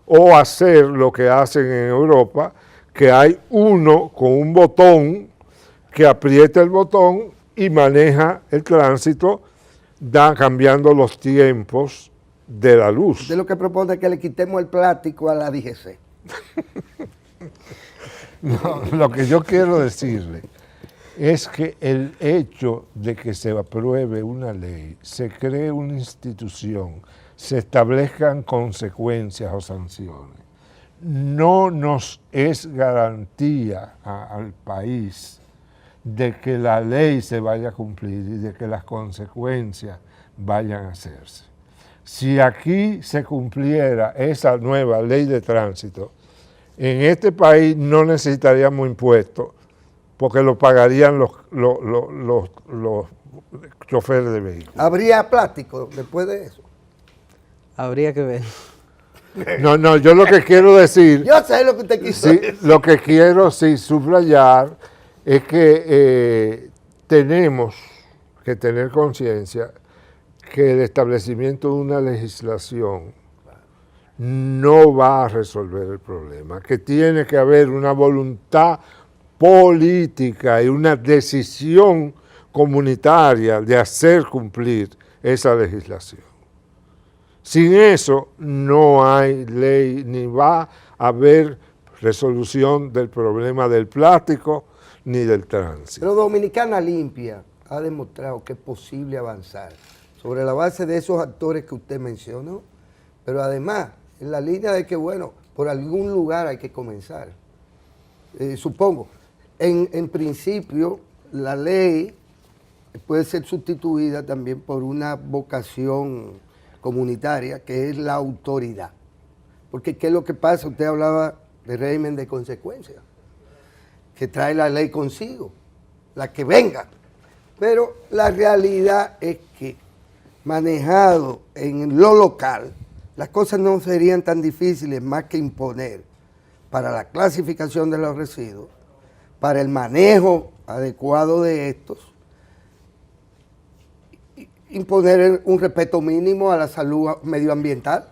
o hacer lo que hacen en Europa, que hay uno con un botón que aprieta el botón y maneja el tránsito, cambiando los tiempos de la luz. Usted lo que propone es que le quitemos el plástico a la DGC. No, lo que yo quiero decirle es que el hecho de que se apruebe una ley, se cree una institución, se establezcan consecuencias o sanciones, no nos es garantía al país de que la ley se vaya a cumplir y de que las consecuencias vayan a hacerse. Si aquí se cumpliera esa nueva ley de tránsito, en este país no necesitaríamos impuestos porque lo pagarían los choferes de vehículos. ¿Habría plástico después de eso? Habría que ver. No, yo lo que quiero decir... Yo sé lo que usted quiso decir. Lo que quiero subrayar es que tenemos que tener conciencia que el establecimiento de una legislación no va a resolver el problema, que tiene que haber una voluntad política y una decisión comunitaria de hacer cumplir esa legislación. Sin eso no hay ley ni va a haber resolución del problema del plástico ni del tránsito. Pero Dominicana Limpia ha demostrado que es posible avanzar sobre la base de esos actores que usted mencionó, pero además en la línea de que, bueno, por algún lugar hay que comenzar. Supongo, en principio, la ley puede ser sustituida también por una vocación comunitaria, que es la autoridad. Porque ¿qué es lo que pasa? Usted hablaba de régimen de consecuencias, que trae la ley consigo, la que venga. Pero la realidad es que, manejado en lo local, las cosas no serían tan difíciles más que imponer para la clasificación de los residuos, para el manejo adecuado de estos, imponer un respeto mínimo a la salud medioambiental.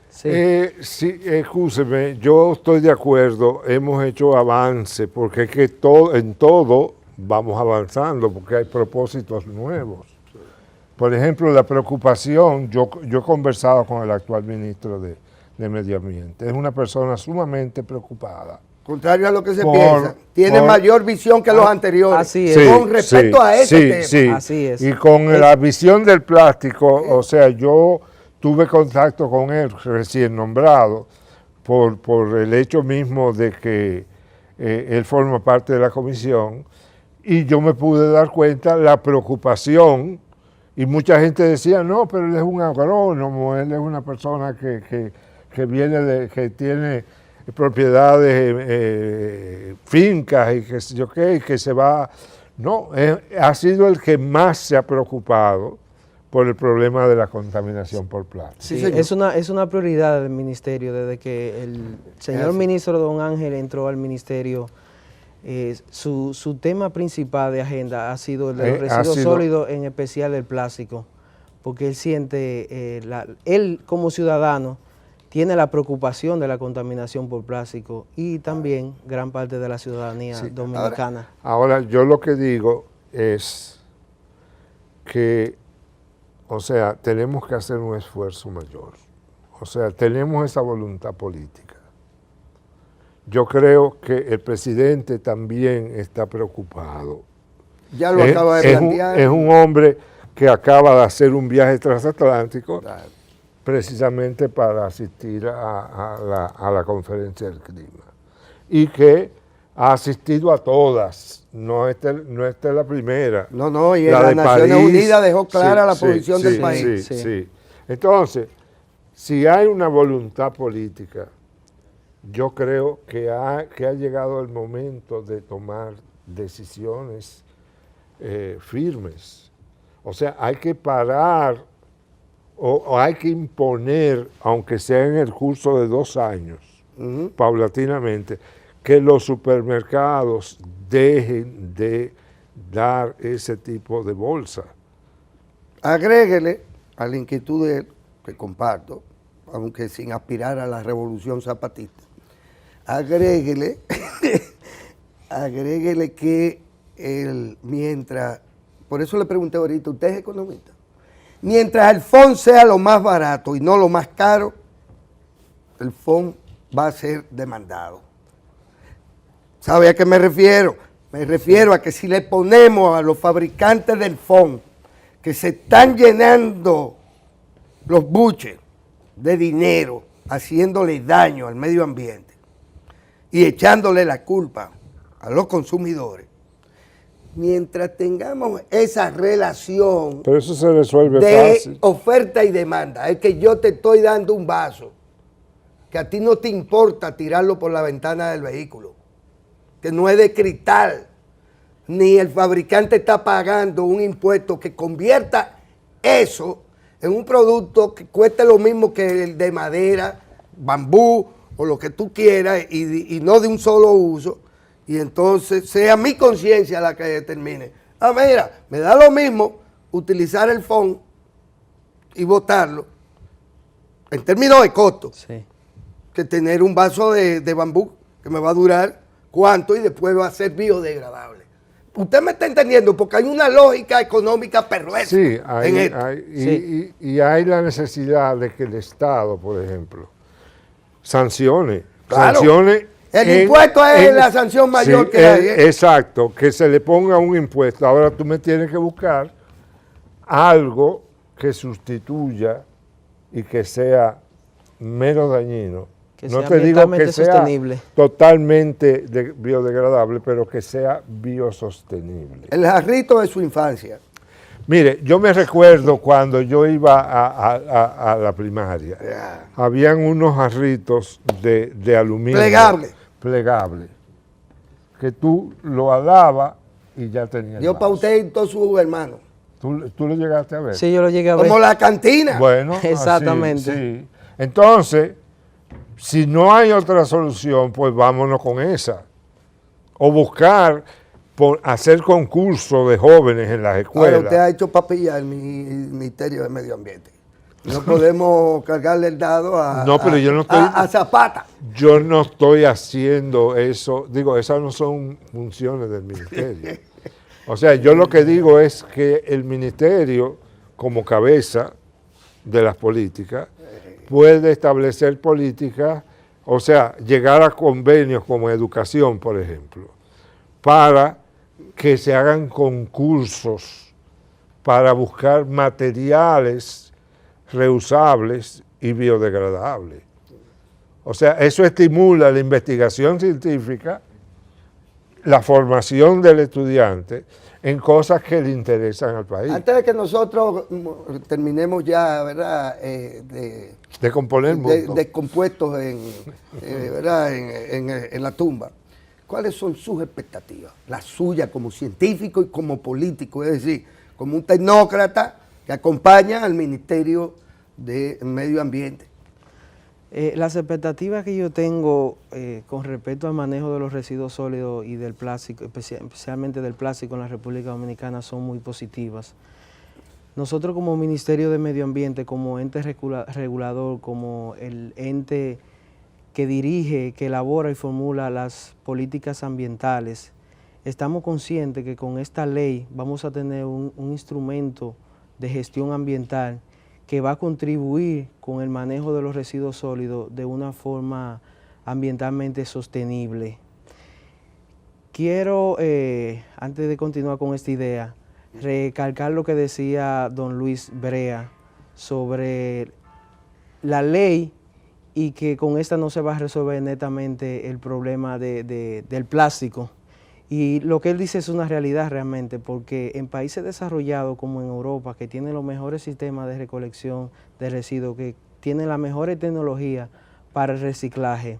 Sí, escúcheme, yo estoy de acuerdo, hemos hecho avance, porque es que en todo vamos avanzando, porque hay propósitos nuevos. Por ejemplo, la preocupación, yo he conversado con el actual ministro de Medio Ambiente, es una persona sumamente preocupada. Contrario a lo que se piensa, tiene mayor visión que los anteriores. Así es. Con respecto a ese tema. Sí. Así es. Y con la visión del plástico, o sea, yo tuve contacto con él recién nombrado por el hecho mismo de que él forma parte de la comisión, y yo me pude dar cuenta la preocupación, y mucha gente decía, no, pero él es un agrónomo, él es una persona que que tiene propiedades, fincas y que sé yo qué, y que se va... No, ha sido el que más se ha preocupado por el problema de la contaminación por plástico. Sí, es una prioridad del ministerio. Desde que el señor ministro Don Ángel entró al ministerio, su tema principal de agenda ha sido el de los residuos sólidos, en especial el plástico, porque él siente, él como ciudadano, tiene la preocupación de la contaminación por plástico, y también gran parte de la ciudadanía dominicana. Ahora, yo lo que digo es que, o sea, tenemos que hacer un esfuerzo mayor. O sea, tenemos esa voluntad política. Yo creo que el presidente también está preocupado. Ya lo acaba de plantear. Es un hombre que acaba de hacer un viaje transatlántico, claro, precisamente para asistir a la conferencia del clima, y que ha asistido a todas, no esta es la primera. No, y en las Naciones Unidas dejó clara la posición del país. Sí. Entonces, si hay una voluntad política, yo creo que ha llegado el momento de tomar decisiones firmes. O sea, hay que parar o hay que imponer, aunque sea en el curso de 2 años, paulatinamente, que los supermercados dejen de dar ese tipo de bolsa. Agréguele a la inquietud de él, que comparto, aunque sin aspirar a la revolución zapatista, agréguele que mientras, por eso le pregunté ahorita, ¿usted es economista? Mientras el FON sea lo más barato y no lo más caro, el FON va a ser demandado. ¿Sabe a qué me refiero? Me refiero a que si le ponemos a los fabricantes del FON, que se están llenando los buches de dinero, haciéndole daño al medio ambiente y echándole la culpa a los consumidores, mientras tengamos esa relación Pero eso se resuelve de fácil. oferta y demanda, es que yo te estoy dando un vaso, que a ti no te importa tirarlo por la ventana del vehículo, que no es de cristal, ni el fabricante está pagando un impuesto que convierta eso en un producto que cueste lo mismo que el de madera, bambú o lo que tú quieras y no de un solo uso, y entonces sea mi conciencia la que determine. Ah, mira, me da lo mismo utilizar el phone y botarlo en términos de costo Sí. que tener un vaso de bambú que me va a durar cuánto y después va a ser biodegradable. Usted me está entendiendo porque hay una lógica económica perversa Sí, en esto. y hay la necesidad de que el Estado, por ejemplo, sancione. Claro. Sancione El impuesto es la sanción mayor que hay, ¿eh? Exacto, que se le ponga un impuesto. Ahora tú me tienes que buscar algo que sustituya y que sea menos dañino. Que No sea te digo que ambientalmente sea sostenible. totalmente biodegradable, pero que sea biosostenible. El jarrito de su infancia. Mire, yo me recuerdo cuando yo iba a la primaria, habían unos jarritos de aluminio. Plegable. Que tú lo alabas y ya tenías. Dio para usted y todos sus hermanos. ¿Tú lo llegaste a ver? Sí, yo lo llegué a ver. Como la cantina. Bueno, Exactamente. así, sí. Entonces, si no hay otra solución, pues vámonos con esa. O buscar, hacer concursos de jóvenes en las Ahora escuelas. usted ha hecho papilla el Ministerio de Medio Ambiente. No podemos cargarle el dado No, pero yo no estoy- a Zapata. Yo no estoy haciendo eso, digo, esas no son funciones del ministerio. O sea, yo lo que digo es que el ministerio, como cabeza de las políticas, puede establecer políticas, o sea, llegar a convenios como educación, por ejemplo, para que se hagan concursos para buscar materiales reusables y biodegradables. O sea, eso estimula la investigación científica, la formación del estudiante en cosas que le interesan al país. Antes de que nosotros terminemos ya, ¿verdad? De componer el mundo. De compuestos ¿verdad? En la tumba. ¿Cuáles son sus expectativas? Las suyas como científico y como político, es decir, como un tecnócrata que acompaña al Ministerio de Medio Ambiente. Las expectativas que yo tengo con respecto al manejo de los residuos sólidos y del plástico, especialmente del plástico en la República Dominicana, son muy positivas. Nosotros como Ministerio de Medio Ambiente, como ente regulador, como el ente que dirige, que elabora y formula las políticas ambientales, estamos conscientes que con esta ley vamos a tener un instrumento de gestión ambiental que va a contribuir con el manejo de los residuos sólidos de una forma ambientalmente sostenible. Quiero, antes de continuar con esta idea, recalcar lo que decía don Luis Brea sobre la ley y que con esta no se va a resolver netamente el problema del plástico. Y lo que él dice es una realidad realmente, porque en países desarrollados como en Europa, que tienen los mejores sistemas de recolección de residuos, que tienen las mejores tecnologías para el reciclaje,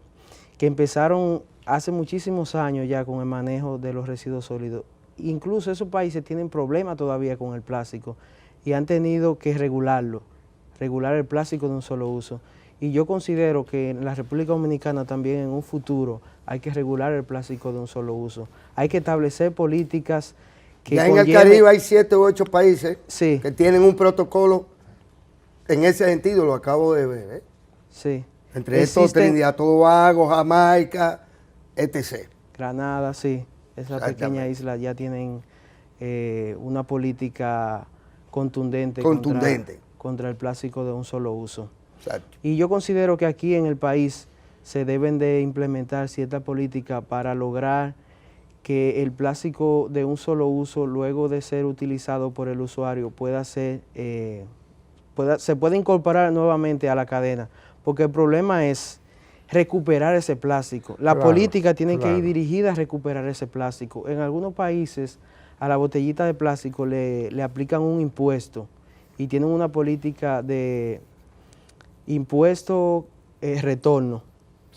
que empezaron hace muchísimos años ya con el manejo de los residuos sólidos. Incluso esos países tienen problemas todavía con el plástico y han tenido que regular el plástico de un solo uso. Y yo considero que en la República Dominicana también en un futuro hay que regular el plástico de un solo uso. Hay que establecer políticas que Ya en el Caribe hay 7 u 8 países Sí. que tienen un protocolo en ese sentido, lo acabo de ver. ¿eh? Sí. Entre estos Trinidad, Tobago, Jamaica, etc. Granada, sí. Esa pequeña isla ya tienen una política contundente. Contra el plástico de un solo uso. Exacto. Y yo considero que aquí en el país se deben de implementar ciertas políticas para lograr que el plástico de un solo uso, luego de ser utilizado por el usuario, se pueda incorporar nuevamente a la cadena. Porque el problema es recuperar ese plástico. La política tiene que ir dirigida a recuperar ese plástico. En algunos países a la botellita de plástico le aplican un impuesto y tienen una política de impuesto retorno,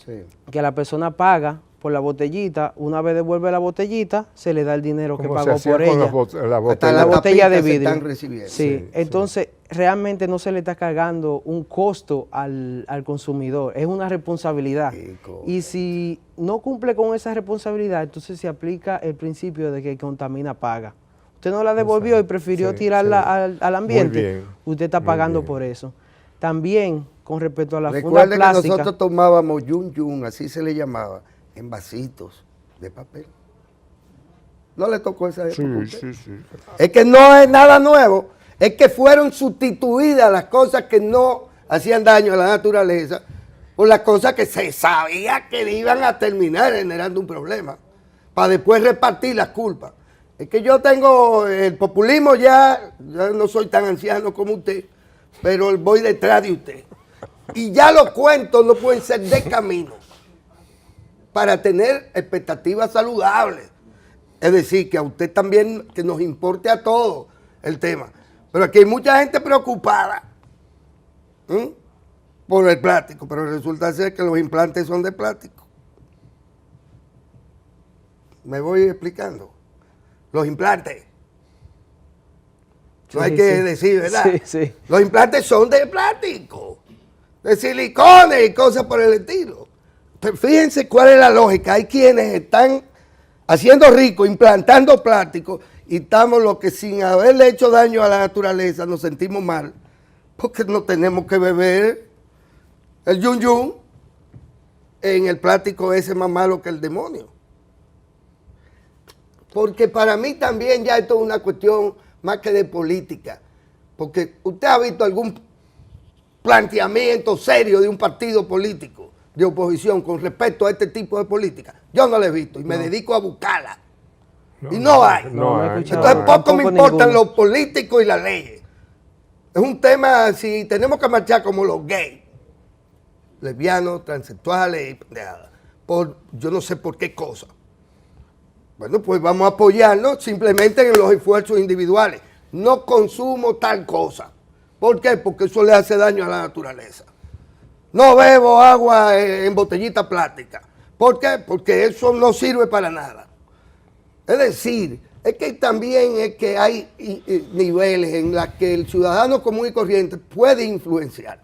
Sí. que la persona paga por la botellita, una vez devuelve la botellita, se le da el dinero que Como se pagó hacía por con ella. la Hasta botella. la botella tapitas de se vidrio. están recibiendo. Sí, Sí, entonces realmente no se le está cargando un costo al consumidor, es una responsabilidad. Y si no cumple con esa responsabilidad, entonces se aplica el principio de que el contamina paga. Usted no la devolvió y prefirió Sí, tirarla sí. al ambiente, Muy bien, usted está muy pagando bien. por eso. También con respecto a la funda Recuerde que plástica, nosotros tomábamos yun, así se le llamaba, en vasitos de papel. ¿No le tocó esa época a Sí, usted? sí, sí. Es que no es nada nuevo, es que fueron sustituidas las cosas que no hacían daño a la naturaleza por las cosas que se sabía que iban a terminar generando un problema, para después repartir las culpas. Es que yo tengo el populismo, ya no soy tan anciano como usted, pero voy detrás de usted. Y ya los cuentos no pueden ser de camino para tener expectativas saludables. Es decir, que a usted también, que nos importe a todos el tema. Pero aquí hay mucha gente preocupada por el plástico, pero resulta ser que los implantes son de plástico. Me voy explicando. Los implantes. No hay Sí, que sí. decir, ¿verdad? Sí, sí. Los implantes son de plástico, de silicona y cosas por el estilo. Pero fíjense cuál es la lógica. Hay quienes están haciendo rico, implantando plástico, y estamos los que sin haberle hecho daño a la naturaleza nos sentimos mal, porque no tenemos que beber el yun en el plástico ese más malo que el demonio. Porque para mí también ya esto es una cuestión más que de política. Porque usted ha visto algún planteamiento serio de un partido político de oposición con respecto a este tipo de política. Yo no lo he visto y me dedico a buscarla. Y no hay. No he hay. escuchado. Entonces poco me Tampoco importan ninguno. los políticos y las leyes. Es un tema, si tenemos que marchar como los gays, lesbianos, transexuales y pendejadas, por yo no sé por qué cosa. Bueno, pues vamos a apoyarnos simplemente en los esfuerzos individuales. No consumo tal cosa. ¿Por qué? Porque eso le hace daño a la naturaleza. No bebo agua en botellita plástica. ¿Por qué? Porque eso no sirve para nada. Es decir, es que también es que hay niveles en los que el ciudadano común y corriente puede influenciar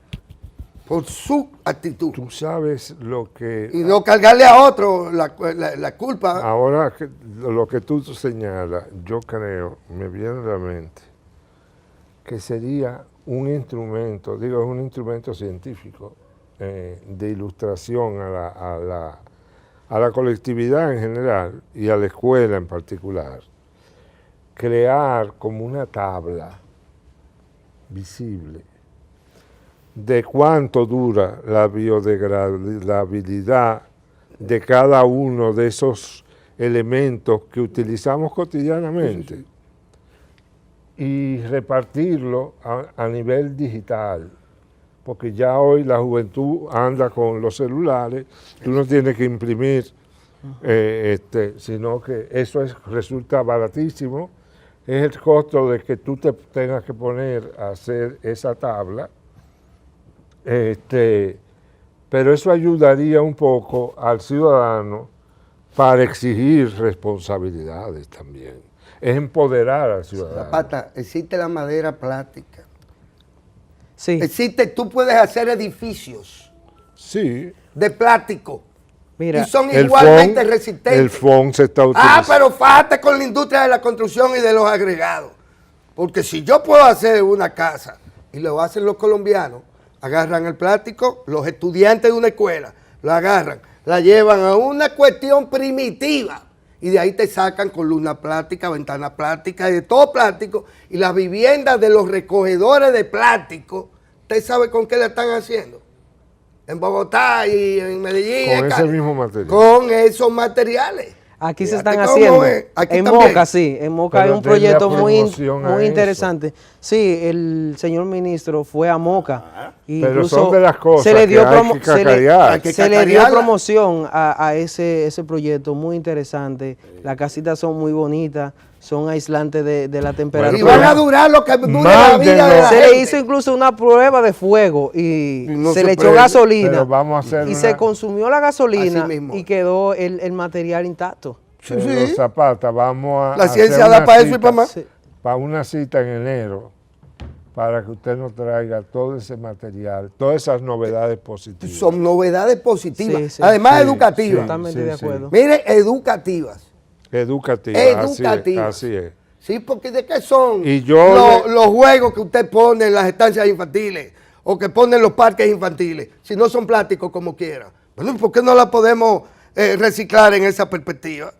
por su actitud. Tú sabes lo que... Y no cargarle a otro la culpa. Ahora, lo que tú señalas, yo creo, me viene a la mente, que sería un instrumento, digo, es un instrumento científico de ilustración a la colectividad en general y a la escuela en particular, crear como una tabla visible de cuánto dura la biodegradabilidad de cada uno de esos elementos que utilizamos cotidianamente y repartirlo a nivel digital, porque ya hoy la juventud anda con los celulares, tú no tienes que imprimir, sino que eso resulta baratísimo, es el costo de que tú te tengas que poner a hacer esa tabla, pero eso ayudaría un poco al ciudadano para exigir responsabilidades también. Es empoderar al ciudadano. Zapata, existe la madera plástica. sí, Existe, tú puedes hacer edificios Sí. de plástico. mira, Y son El igualmente FON, resistentes. el FON se está utilizando. Ah, pero fájate con la industria de la construcción y de los agregados. Porque si yo puedo hacer una casa y lo hacen los colombianos, agarran el plástico, los estudiantes de una escuela, lo agarran, la llevan a una cuestión primitiva y de ahí te sacan columna plástica, ventana plástica y de todo plástico, y las viviendas de los recogedores de plástico, ¿usted sabe con qué la están haciendo? En Bogotá y en Medellín. Con en ese Cali. mismo material. Con esos materiales. aquí se Fíjate están cómo haciendo. es. Aquí En también. Moca, sí, en Moca Pero hay un denle proyecto muy, promoción a muy eso. interesante. Sí, el señor ministro fue a Moca. Pero son de las cosas se le dio que hay que cacarear. Hay que se le dio cacarearla. promoción a ese proyecto muy interesante. Las casitas son muy bonitas, son aislantes de la Y temperatura. van a durar lo que dure la vida de la Se le gente. hizo incluso una prueba de fuego y Y no se se le echó prende. gasolina Pero vamos a hacer y una- se consumió la gasolina Así mismo. y quedó el material intacto. Sí, Pero, sí. Zapata, vamos a La hacer ciencia da una para eso y cita- para más. Sí. para una cita en enero, para que usted nos traiga todo ese material, todas esas novedades positivas. Son novedades positivas, Sí, sí. además Sí, educativas. Totalmente sí, de sí. acuerdo. Mire, educativas. Educativas, Educativas. así es. Sí, porque ¿de qué son Y yo los juegos que usted pone en las estancias infantiles o que pone en los parques infantiles? Si no son plásticos como quiera. Bueno, ¿por qué no la podemos reciclar en esa perspectiva?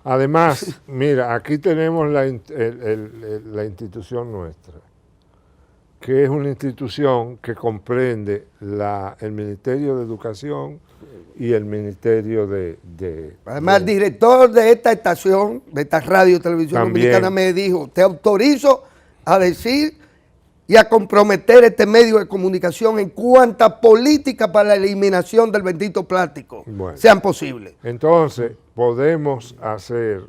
Además, mira, aquí tenemos la institución nuestra, que es una institución que comprende el Ministerio de Educación y el Ministerio Además, el director de esta estación, de esta radio televisión También. dominicana, me dijo, te autorizo a decir y a comprometer este medio de comunicación en cuanta política para la eliminación del bendito plástico Bueno. sean posibles. Entonces, podemos hacer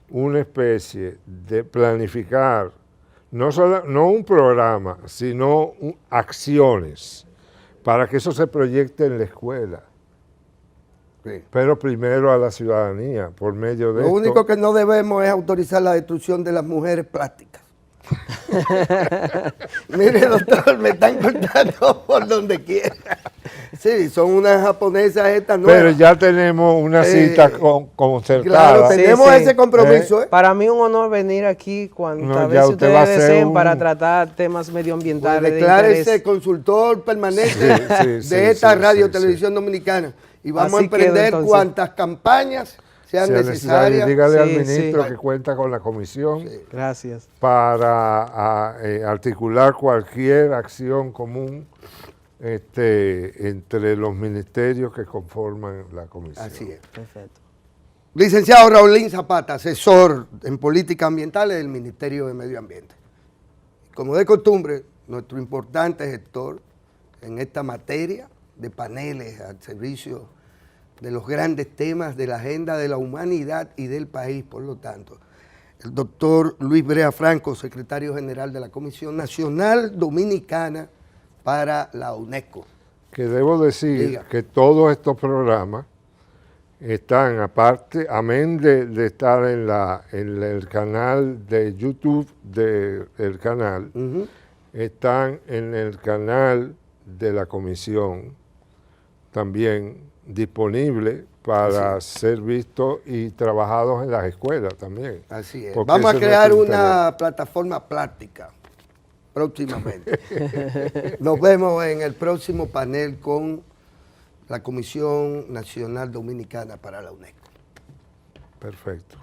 una especie de planificar, no un programa, sino acciones, para que eso se proyecte en la escuela. Sí. Pero primero a la ciudadanía, por medio de Lo esto. único que no debemos es autorizar la destrucción de las mujeres plásticas. Mire, doctor, me están cortando por donde quiera. Sí, son unas japonesas estas nuevas. Pero ya tenemos una cita concertada. Claro, tenemos sí. ese compromiso. Para mí un honor venir aquí cuantas No, ya veces usted va a ustedes hacer deseen un- para tratar temas Pues medioambientales de declárese interés. consultor permanente Sí, de sí, esta sí, radio sí, televisión dominicana. Y vamos Así a emprender queda, entonces. cuantas campañas sean Sea necesarias. Dígale al Sí, ministro sí. que cuenta con la comisión Gracias. para articular cualquier acción común entre los ministerios que conforman la comisión. Así es. Perfecto. Licenciado Raulín Zapata, asesor en políticas ambientales del Ministerio de Medio Ambiente. Como de costumbre, nuestro importante gestor en esta materia de paneles al servicio de los grandes temas de la agenda de la humanidad y del país, por lo tanto, el doctor Luis Brea Franco, secretario general de la Comisión Nacional Dominicana para la UNESCO. Que debo decir Diga. que todos estos programas están, aparte, amén de estar en el canal de YouTube del canal, Ujú. están en el canal de la comisión también disponible para ser vistos y trabajados en las escuelas también. Así es. Porque Vamos a ese es crear nuestro una plataforma práctica próximamente. Nos vemos en el próximo panel con la Comisión Nacional Dominicana para la UNESCO. Perfecto.